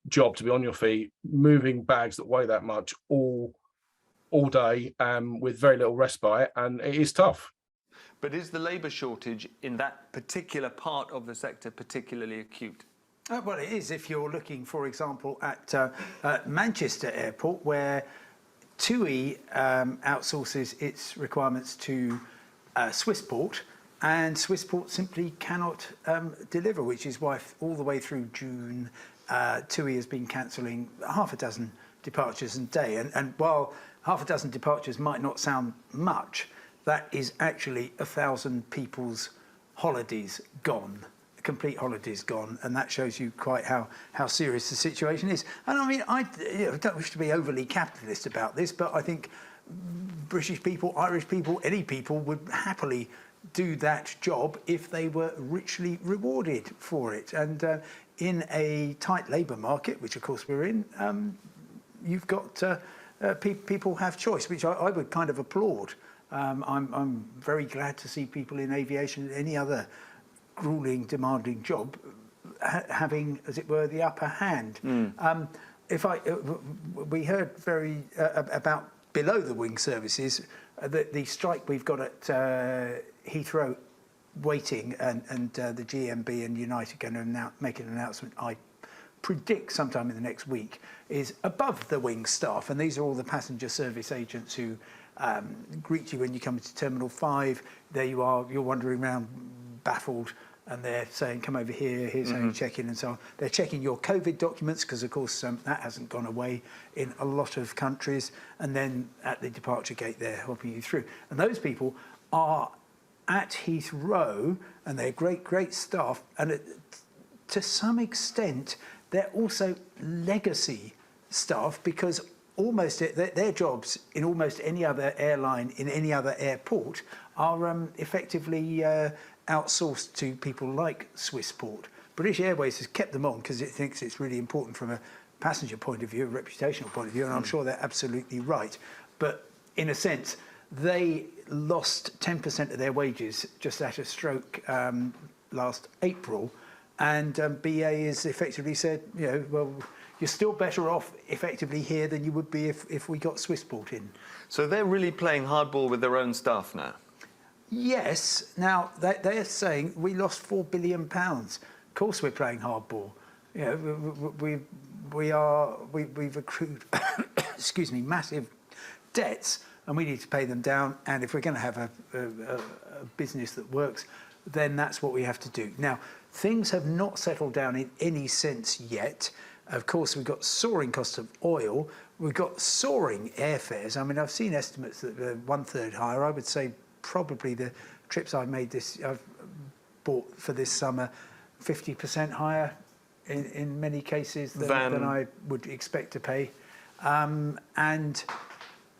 job to be on your feet, moving bags that weigh that much all day with very little respite, and it is tough.
But is the labour shortage in that particular part of the sector particularly acute?
Well, it is if you're looking, for example, at Manchester Airport, where TUI outsources its requirements to Swissport, and Swissport simply cannot deliver, which is why all the way through June, TUI has been cancelling half a dozen departures a day. And while half a dozen departures might not sound much, that is actually 1,000 people's holidays gone. Complete holidays gone, and that shows you quite how serious the situation is. And I mean, I don't wish to be overly capitalist about this, but I think British people, Irish people, any people would happily do that job if they were richly rewarded for it. And in a tight labour market, which of course we're in, you've got people have choice, which I would kind of applaud. I'm very glad to see people in aviation and any other grueling, demanding job having, as it were, the upper hand. We heard about below the wing services, the strike we've got at Heathrow waiting, and the GMB and United are going to make an announcement, I predict sometime in the next week, is above the wing staff. And these are all the passenger service agents who greet you when you come into Terminal 5. There you are, you're wandering around baffled, and they're saying, come over here, here's how you check in, and so on. They're checking your COVID documents, because of course that hasn't gone away in a lot of countries, and then at the departure gate they're helping you through. And those people are at Heathrow, and they're great staff, and to some extent they're also legacy staff, because almost their jobs in almost any other airline in any other airport are effectively outsourced to people like Swissport. British Airways has kept them on because it thinks it's really important from a passenger point of view, a reputational point of view, and I'm sure they're absolutely right. But in a sense, they lost 10% of their wages just at a stroke last April, and BA has effectively said, well, you're still better off effectively here than you would be if we got Swissport in.
So they're really playing hardball with their own staff now?
Yes. Now, they're saying we lost £4 billion. Of course we're playing hardball. We've accrued, excuse me, massive debts, and we need to pay them down. And if we're going to have a business that works, then that's what we have to do. Now, things have not settled down in any sense yet. Of course, we've got soaring costs of oil. We've got soaring airfares. I mean, I've seen estimates that they're 1/3 higher. I would say probably the trips I've bought for this summer, 50% higher in many cases than I would expect to pay. And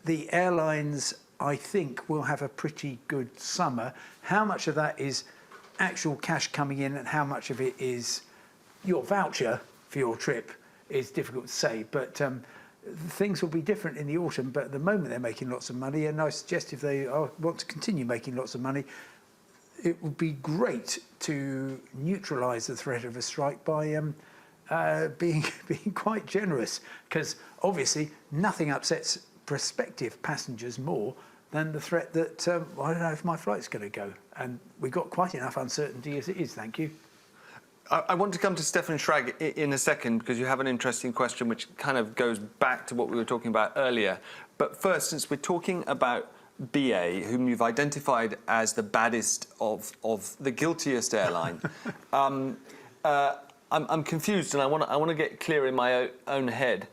the airlines, I think, will have a pretty good summer. How much of that is actual cash coming in and how much of it is your voucher for your trip is difficult to say. But things will be different in the autumn, but at the moment they're making lots of money, and I suggest if they want to continue making lots of money, it would be great to neutralise the threat of a strike by being quite generous, because obviously nothing upsets prospective passengers more than the threat that I don't know if my flight's going to go, and we've got quite enough uncertainty as it is. Thank you.
I want to come to Stefan Schrag in a second, because you have an interesting question which kind of goes back to what we were talking about earlier. But first, since we're talking about BA, whom you've identified as the baddest of the guiltiest airline, I'm confused, and I want to get clear in my own head.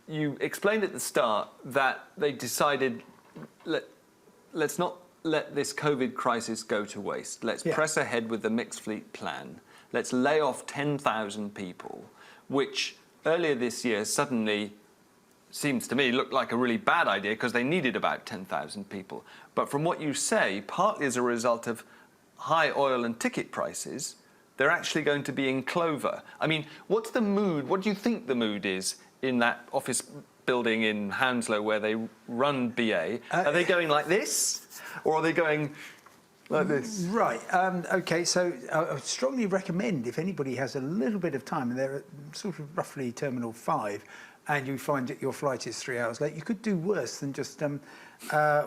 You explained at the start that they decided, let's not let this COVID crisis go to waste. Let's press ahead with the mixed fleet plan. Let's lay off 10,000 people, which earlier this year suddenly seems to me looked like a really bad idea because they needed about 10,000 people. But from what you say, partly as a result of high oil and ticket prices, they're actually going to be in clover. I mean, what's the mood? What do you think the mood is in that office building in Hounslow where they run BA? Are they going like this, or are they going like this?
Right. Okay. So I would strongly recommend, if anybody has a little bit of time, and they're at sort of roughly Terminal 5, and you find that your flight is 3 hours late, you could do worse than just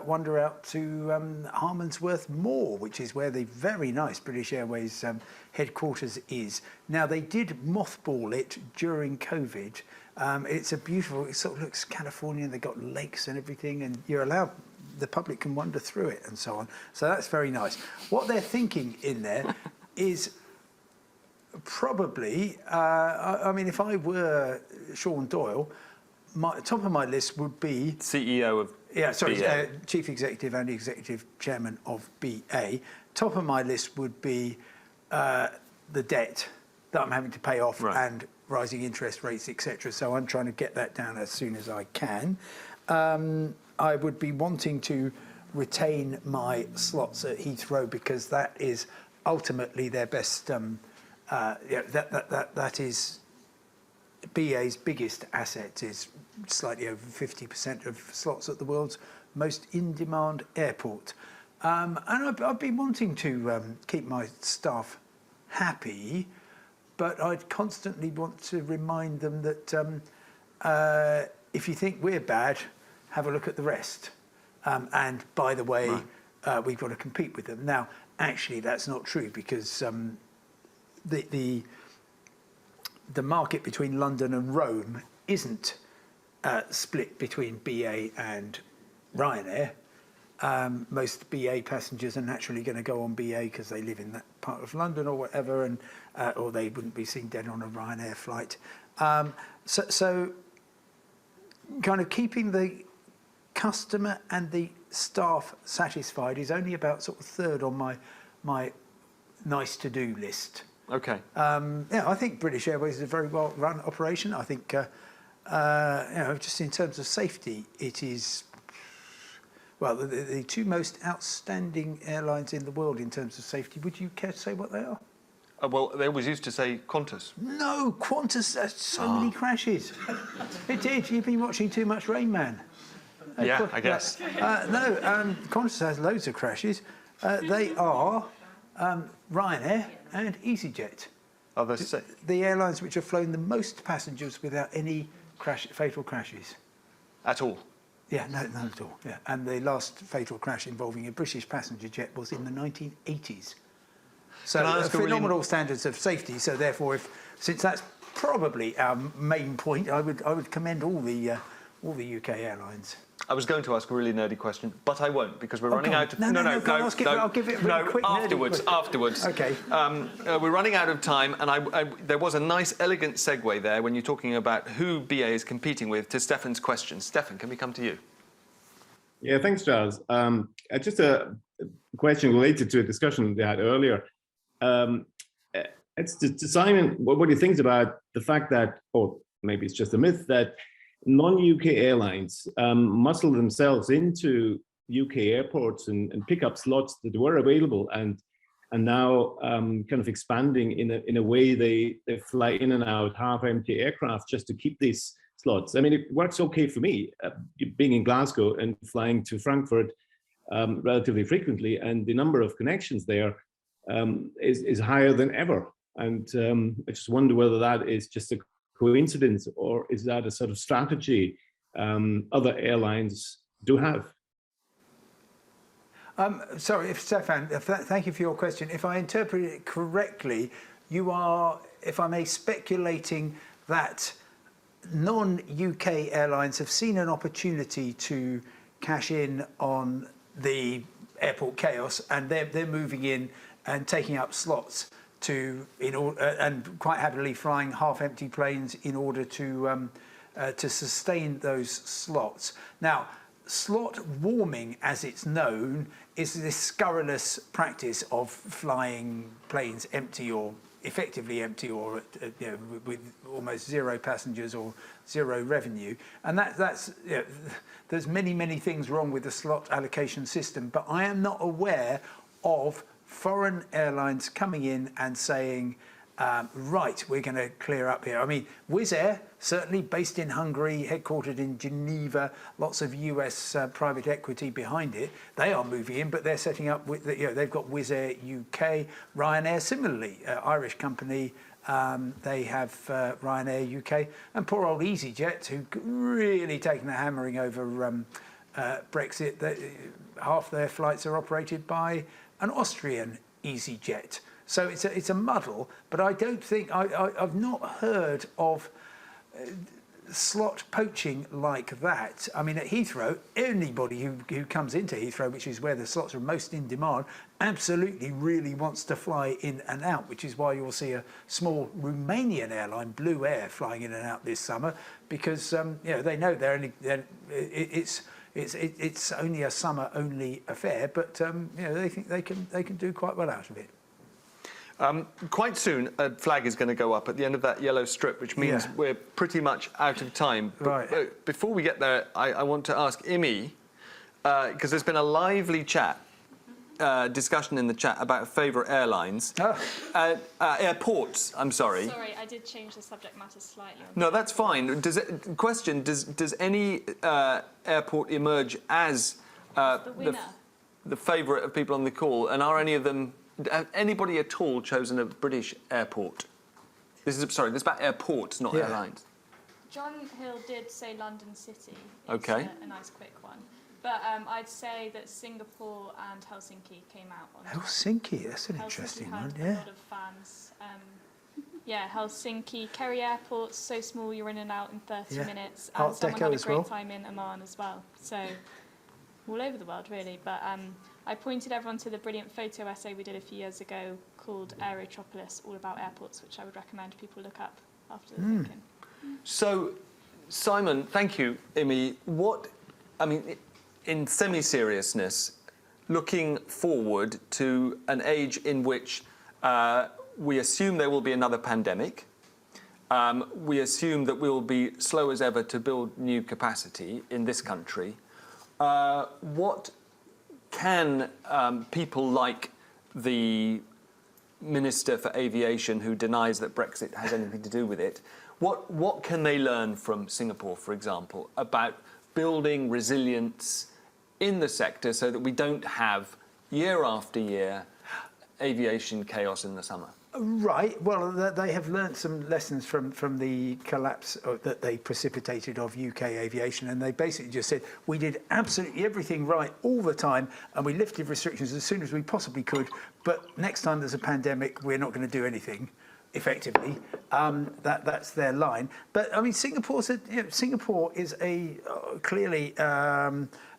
wander out to Harmondsworth Moor, which is where the very nice British Airways headquarters is. Now, they did mothball it during COVID. It's a beautiful, it sort of looks Californian, they've got lakes and everything, and you're allowed, the public can wander through it and so on. So that's very nice. What they're thinking in there is probably, I mean, if I were Sean Doyle, top of my list would be
CEO of BA.
Chief Executive and Executive Chairman of BA. Top of my list would be the debt that I'm having to pay off and rising interest rates, etc. So I'm trying to get that down as soon as I can. I would be wanting to retain my slots at Heathrow because that is ultimately their best. That is BA's biggest asset, is slightly over 50% of slots at the world's most in-demand airport. And I've been wanting to keep my staff happy, but I'd constantly want to remind them that if you think we're bad, have a look at the rest. And by the way, we've got to compete with them. Now, actually, that's not true because the market between London and Rome isn't split between BA and Ryanair. Most BA passengers are naturally going to go on BA because they live in that part of London or whatever, and or they wouldn't be seen dead on a Ryanair flight. So kind of keeping the customer and the staff satisfied is only about sort of third on my nice to do list.
Okay.
Yeah, I think British Airways is a very well run operation. I think just in terms of safety, it is, well, the two most outstanding airlines in the world in terms of safety. Would you care to say what they are?
Well, they always used to say Qantas.
No, Qantas has so many crashes. It did. You've been watching too much Rain Man.
Yeah, I guess.
No, Qantas has loads of crashes. They are Ryanair and Easyjet.
Oh, that's safe.
The airlines which have flown the most passengers without any fatal crashes.
At all?
Yeah, no, not at all. Yeah, and the last fatal crash involving a British passenger jet was in the 1980s. So phenomenal standards of safety. So therefore, since that's probably our main point, I would commend all the UK airlines.
I was going to ask a really nerdy question, but I won't because we're running out of...
I'll give it a really quick
afterwards.
Okay.
We're running out of time, and there was a nice, elegant segue there when you're talking about who BA is competing with to Stefan's question. Stefan, can we come to you?
Yeah, thanks, Giles. Just a question related to a discussion we had earlier. It's to Simon, what do you think about the fact that, or maybe it's just a myth, that non-UK airlines muscle themselves into UK airports and pick up slots that were available and now kind of expanding in a way they fly in and out half-empty aircraft just to keep these slots. I mean, it works okay for me, being in Glasgow and flying to Frankfurt relatively frequently, and the number of connections there is higher than ever. And I just wonder whether that is just a coincidence, or is that a sort of strategy other airlines do have?
Sorry, Stefan, thank you for your question. If I interpret it correctly, you are, if I may, speculating that non-UK airlines have seen an opportunity to cash in on the airport chaos, and they're moving in and taking up slots and quite happily flying half-empty planes in order to sustain those slots. Now, slot warming, as it's known, is this scurrilous practice of flying planes empty or effectively empty, or with almost zero passengers or zero revenue, and that's there's many things wrong with the slot allocation system. But I am not aware of foreign airlines coming in and saying, right, we're going to clear up here. I mean, Wizzair, certainly based in Hungary, headquartered in Geneva, lots of US private equity behind it. They are moving in, but they're setting up with, they've got Wizzair UK, Ryanair similarly, Irish company. They have Ryanair UK, and poor old Easyjet, who really taken a hammering over Brexit. Half their flights are operated by an Austrian Easyjet. So it's a muddle, but I don't think, I've not heard of slot poaching like that. I mean, at Heathrow, anybody who comes into Heathrow, which is where the slots are most in demand, absolutely really wants to fly in and out, which is why you'll see a small Romanian airline, Blue Air, flying in and out this summer, because they know it's only a summer-only affair, but they think they can do quite well out of it.
Quite soon, a flag is going to go up at the end of that yellow strip, which means we're pretty much out of time.
Right.
But before we get there, I want to ask Imi, because there's been a lively discussion in the chat about favourite airlines. Airports, I'm sorry.
Sorry, I did change the subject matter slightly.
No, that's fine. Does any airport emerge as the favourite of people on the call, and are any of them... Have anybody at all chosen a British airport? This is about airports, not airlines.
John Hill did say London City.
It's
a nice quick one. But I'd say that Singapore and Helsinki came out on
Helsinki, that's an interesting one,
a lot of fans. Helsinki, Kerry Airport's so small, you're in and out in 30 minutes. And
Art
someone
Deco
had a
as
great
well.
time in Oman as well. So all over the world, really. But I pointed everyone to the brilliant photo essay we did a few years ago called Aerotropolis, all about airports, which I would recommend people look up after the ThinkIn.
So, Simon, thank you, Imi. In semi-seriousness, looking forward to an age in which we assume there will be another pandemic, we assume that we will be slow as ever to build new capacity in this country, what can people like the Minister for Aviation, who denies that Brexit has anything to do with it, what can they learn from Singapore, for example, about building resilience in the sector so that we don't have, year after year, aviation chaos in the summer?
Right. Well, they have learnt some lessons from the collapse that they precipitated of UK aviation, and they basically just said, we did absolutely everything right all the time, and we lifted restrictions as soon as we possibly could, but next time there's a pandemic, we're not going to do anything, effectively. That's their line. But, I mean, Singapore is clearly...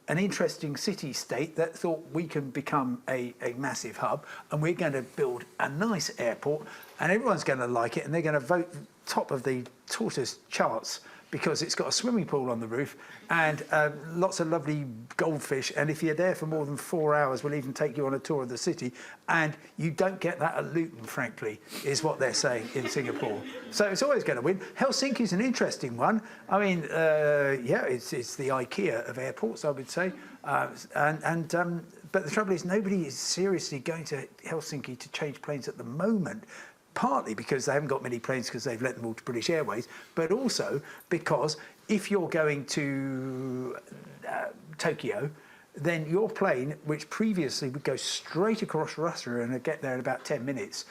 an interesting city-state that thought we can become a massive hub, and we're going to build a nice airport, and everyone's going to like it, and they're going to vote top of the tortoise charts because it's got a swimming pool on the roof and lots of lovely goldfish. And if you're there for more than 4 hours, we'll even take you on a tour of the city. And you don't get that at Luton, frankly, is what they're saying in Singapore. So it's always going to win. Helsinki's an interesting one. I mean, it's the IKEA of airports, I would say. But the trouble is, nobody is seriously going to Helsinki to change planes at the moment. Partly because they haven't got many planes because they've let them all to British Airways, but also because if you're going to Tokyo, then your plane, which previously would go straight across Russia and get there in about 10 minutes,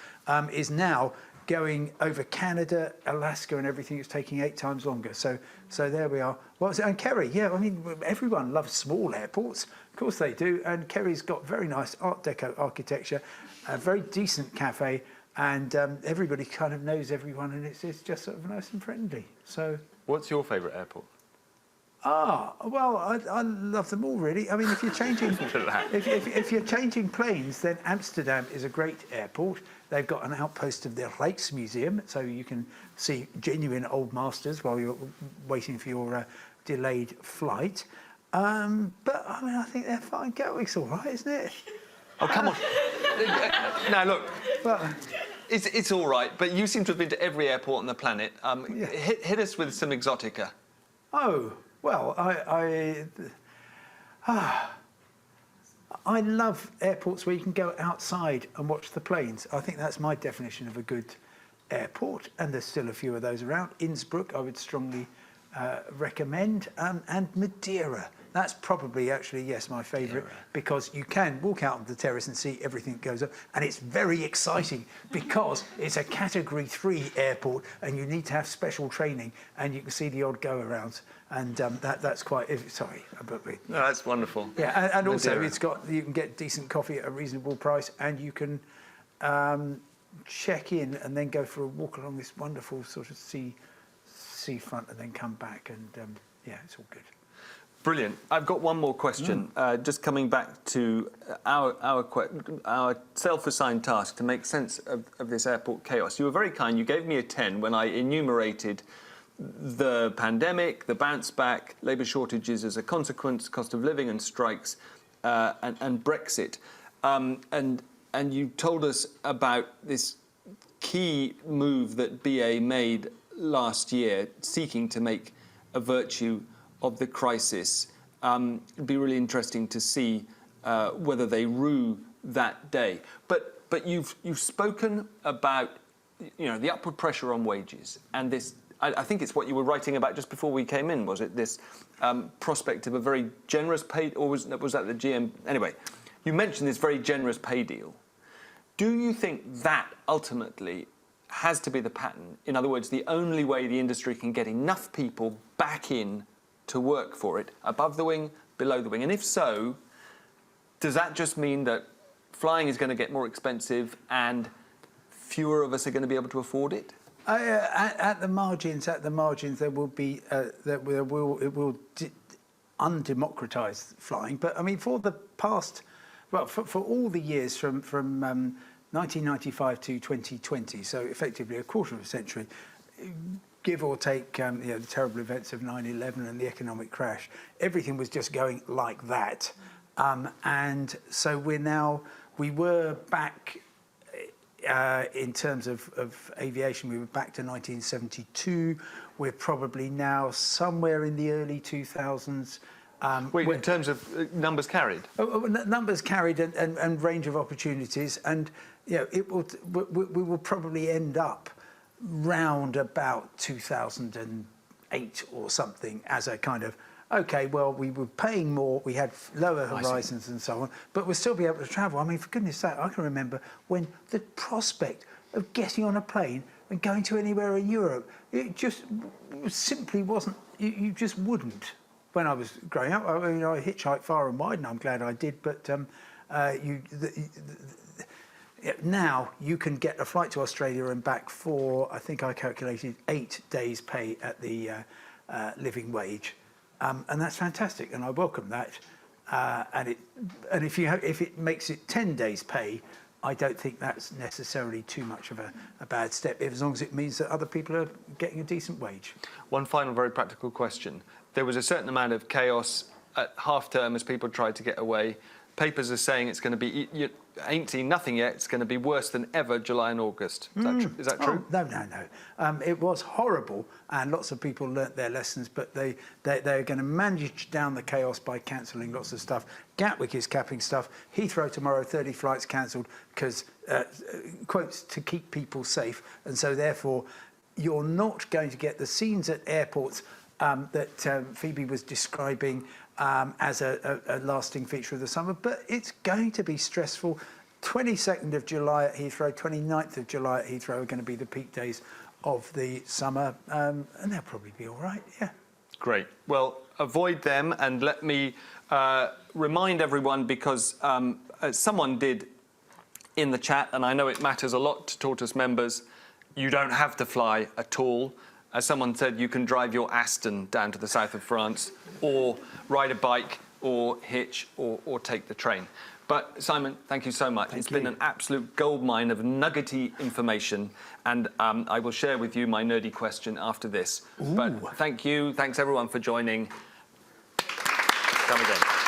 is now going over Canada, Alaska and everything. It's taking 8 times longer. So there we are. And Kerry, I mean, everyone loves small airports. Of course they do. And Kerry's got very nice Art Deco architecture, a very decent cafe, and everybody kind of knows everyone, and it's just sort of nice and friendly. So,
what's your favourite airport?
Well, I love them all really. I mean, if you're changing if you're changing planes, then Amsterdam is a great airport. They've got an outpost of the Rijksmuseum, so you can see genuine old masters while you're waiting for your delayed flight. But I mean, I think they're fine. Gatwick's all right, isn't it?
Oh, come on. Now, look,
Well,
it's all right, but you seem to have been to every airport on the planet.
Yeah.
Hit us with some exotica.
oh, well, I love airports where you can go outside and watch the planes. I think that's my definition of a good airport, and there's still a few of those around. Innsbruck, I would strongly recommend, and Madeira. That's probably actually, yes, my favourite, because you can walk out on the terrace and see everything that goes up, and it's very exciting because it's a Category 3 airport, and you need to have special training, and you can see the odd go-arounds, and that's quite. Sorry, but
No, that's wonderful.
yeah, and also
Madeira.
you can get decent coffee at a reasonable price, and you can check in and then go for a walk along this wonderful sort of seafront, and then come back, and yeah, it's all good.
Brilliant. I've got one more question. Just coming back to our self-assigned task to make sense of this airport chaos. You were very kind. You gave me a 10 when I enumerated the pandemic, the bounce back, labour shortages as a consequence, cost of living and strikes, and Brexit. And you told us about this key move that BA made last year, seeking to make a virtue of the crisis. It'd be really interesting to see whether they rue that day. But you've spoken about, you know, the upward pressure on wages, and this. I think it's what you were writing about just before we came in, was it? This prospect of a very generous pay, or was that the GM? Anyway, you mentioned this very generous pay deal. Do you think that ultimately has to be the pattern? In other words, the only way the industry can get enough people back in to work for it, above the wing, below the wing? And if so, does that just mean that flying is going to get more expensive and fewer of us are going to be able to afford it?
At the margins, there will be it will undemocratise flying. But I mean, for the past, well, for all the years from 1995 to 2020, so effectively a quarter of a century, give or take, the terrible events of 9/11 and the economic crash, everything was just going like that. And so we were back, in terms of aviation, we were back to 1972. We're probably now somewhere in the early 2000s.
Wait, in terms of numbers carried?
Numbers carried and range of opportunities. And you know, we will probably end up round about 2008 or something as a kind of, okay, well, we were paying more, we had lower horizons and so on, but we'll still be able to travel. I mean, for goodness sake, I can remember when the prospect of getting on a plane and going to anywhere in Europe, it just simply wasn't, you just wouldn't. When I was growing up, I mean, I hitchhiked far and wide, and I'm glad I did, but now you can get a flight to Australia and back for, I think I calculated, 8 days' pay at the living wage, and that's fantastic, and I welcome that. And if it makes it 10 days' pay, I don't think that's necessarily too much of a bad step, as long as it means that other people are getting a decent wage.
One final very practical question. There was a certain amount of chaos at half-term as people tried to get away. Papers are saying it's going to be, you ain't seen nothing yet, it's going to be worse than ever July and August. Is that true?
Oh, no. It was horrible, and lots of people learnt their lessons, but they're going to manage down the chaos by cancelling lots of stuff. Gatwick is capping stuff. Heathrow tomorrow, 30 flights cancelled because, quotes, to keep people safe. And so therefore, you're not going to get the scenes at airports that Phoebe was describing as a lasting feature of the summer, but it's going to be stressful. 22nd of July at Heathrow, 29th of July at Heathrow are going to be the peak days of the summer, and they'll probably be all right, yeah.
Great. Well, avoid them, and let me remind everyone, because someone did in the chat, and I know it matters a lot to Tortoise members. You don't have to fly at all. As someone said, you can drive your Aston down to the south of France, or ride a bike, or hitch, or take the train. But Simon, thank you so much. It's been an absolute goldmine of nuggety information, and I will share with you my nerdy question after this. But thank you, thanks everyone for joining. Come again.